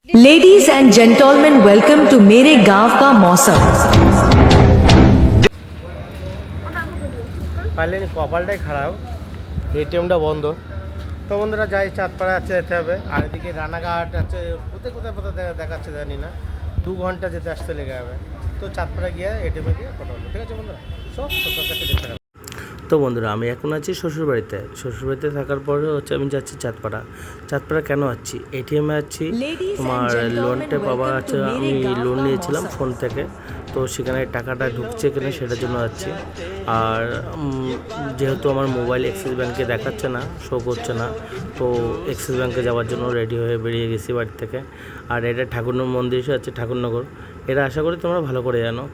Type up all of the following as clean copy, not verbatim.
Ladies and gentleman welcome to मेरे गांव का मौसम। পারলে কপালটাই খারাপ, এটিএমটা বন্ধ। তো বন্ধুরা যাই, চাঁদপাড়া আছে যেতে হবে। আর এদিকে রানাঘাট আছে, কোথায় দেখাচ্ছে জানি না, 2 ঘন্টা যেতে আসতে লেগে যাবে। তো চাঁদপাড়া গিয়ে এটিএমে গিয়ে কথা বলবো, ঠিক আছে বন্ধুরা? সব কাছে দেখতে হবে। তো বন্ধুরা আমি এখন আছি শ্বশুরবাড়িতে থাকার পরে হচ্ছে আমি যাচ্ছি চাঁদপাড়া কেন আছি, এটিএমে আছি। তোমার লোনটা পাওয়া আছে, আমি লোন নিয়েছিলাম ফোন থেকে, তো সেখানে টাকাটা ঢুকছে কিনা সেটার জন্য যাচ্ছি। আর যেহেতু আমার মোবাইল অ্যাক্সিস ব্যাঙ্কে দেখাচ্ছে না, শো করছে না, তো অ্যাক্সিস ব্যাঙ্কে যাওয়ার জন্য রেডি হয়ে বেরিয়ে গেছি বাড়ি থেকে। আর এটা ঠাকুরনগর মন্দির আছে, ঠাকুরনগর। এটা আশা করি তোমরা ভালো করে জানো।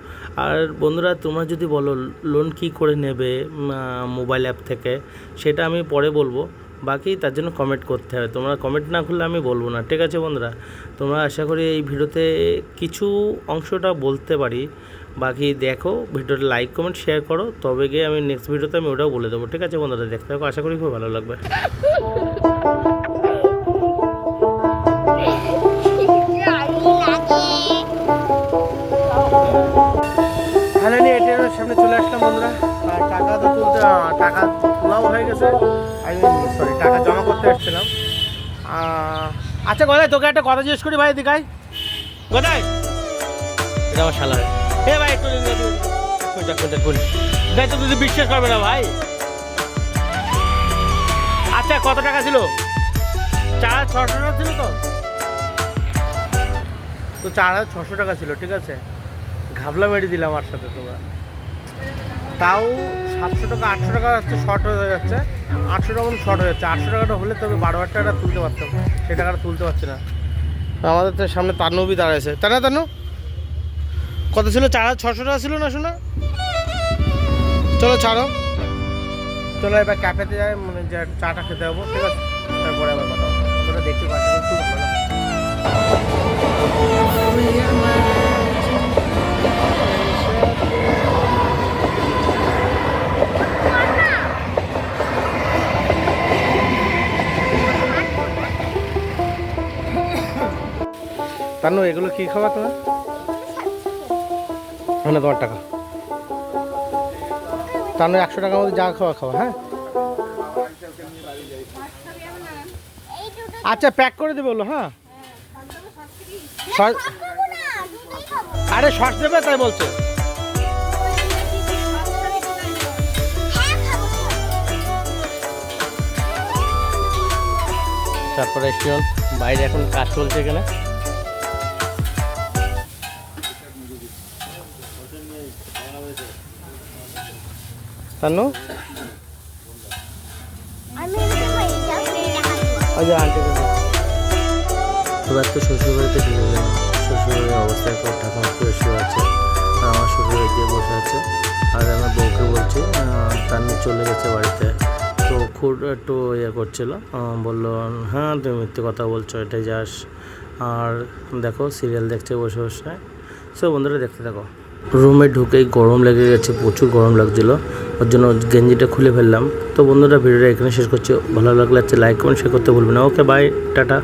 আর বন্ধুরা তোমরা যদি বলো লোন কি করে নেবে মোবাইল অ্যাপ থেকে, সেটা আমি পরে বলবো। বাকি তার জন্য কমেন্ট করতে হবে, তোমরা কমেন্ট না করলে আমি বলবো না, ঠিক আছে বন্ধুরা? তোমরা আশা করি এই ভিডিওতে কিছু অংশটা বলতে পারি। বাকি দেখো, ভিডিওটা লাইক কমেন্ট শেয়ার করো, তবে গিয়ে আমি নেক্সট ভিডিওতে আমি ওটাও বলে দেবো, ঠিক আছে বন্ধুরা? দেখতে থাকো, আশা করি খুব ভালো লাগবে। হ্যালো, এটিএমের সামনে চলে আসলাম বন্ধুরা। টাকা তোলাও হয়ে গেছে, টাকা জমা করতে এসেছিলাম। আচ্ছা কোথায়, তোকে একটা কথা জিজ্ঞেস করি ভাই, দিকাই কোথায়? এটা আমার শালা। ভাই একটু ভাই, তো তুই বিশ্বাস করবে না ভাই। আচ্ছা কত টাকা ছিল? 4,600 টাকা ছিল। তো 4,600 টাকা ছিল, ঠিক আছে? ঘাবলা মেরে দিলাম আমার সাথে তোমরা। তাও 700 টাকা 800 টাকা হচ্ছে শর্ট হয়ে যাচ্ছে, 800 টাকা শর্ট হয়ে যাচ্ছে। 800 টাকাটা হলে তবে 12,000 টাকাটা তুলতে পারতাম, সেই টাকাটা তুলতে পারছি না। আমাদের তো সামনে তান্নবী দাঁড়াইছে, তাই না তান্নু? কত ছিল? 4,600 টাকা ছিল না শোনা? চলো ছাড়ো, চলো এবার ক্যাফেতে যাই, মানে যে চাটা খেতে যাবো, ঠিক আছে? তারপরে আবার কথা তোমরা দেখতে পাচ্ছ খুব ভালো। তানু এগুলো কি খাওয়া তোমার? মানে তোমার টাকা তানু 100 টাকার মধ্যে যা খাওয়া, হ্যাঁ? আচ্ছা প্যাক করে দেবে বলো, হ্যাঁ? আরে সস দেবে তাই বলছে। তারপরে রেস্টুরেন্ট বাইরে এখন কাজ চলছে এখানে। তানু এবার তো শ্বশুরবাড়িতে ঢুকে গেলাম। শ্বশুরবাড়ির অবস্থায় খুব ঢাকামাকি শুয়ে আছে, আর আমার শ্বশুর দিয়ে বসে আছে। আর আমার বউকে বলছি, তানু চলে গেছে বাড়িতে। তো খুব একটু ইয়ে করছিল, বললো হ্যাঁ তুমি মিথ্যে কথা বলছো, এটাই যাস। আর দেখো সিরিয়াল দেখছে বসে বসে। সো বন্ধুরা দেখতে থাকো। রুমে ঢুকেই গরম লেগে গেছে, প্রচুর গরম লাগছিলো, ওর জন্য গেঞ্জিটা খুলে ফেললাম। তো বন্ধুরা ভিডিওটা এখানে শেষ করছি। ভালো লাগলে লাইক কমেন্ট শেয়ার করতে ভুলবেন না। Okay bye, tata.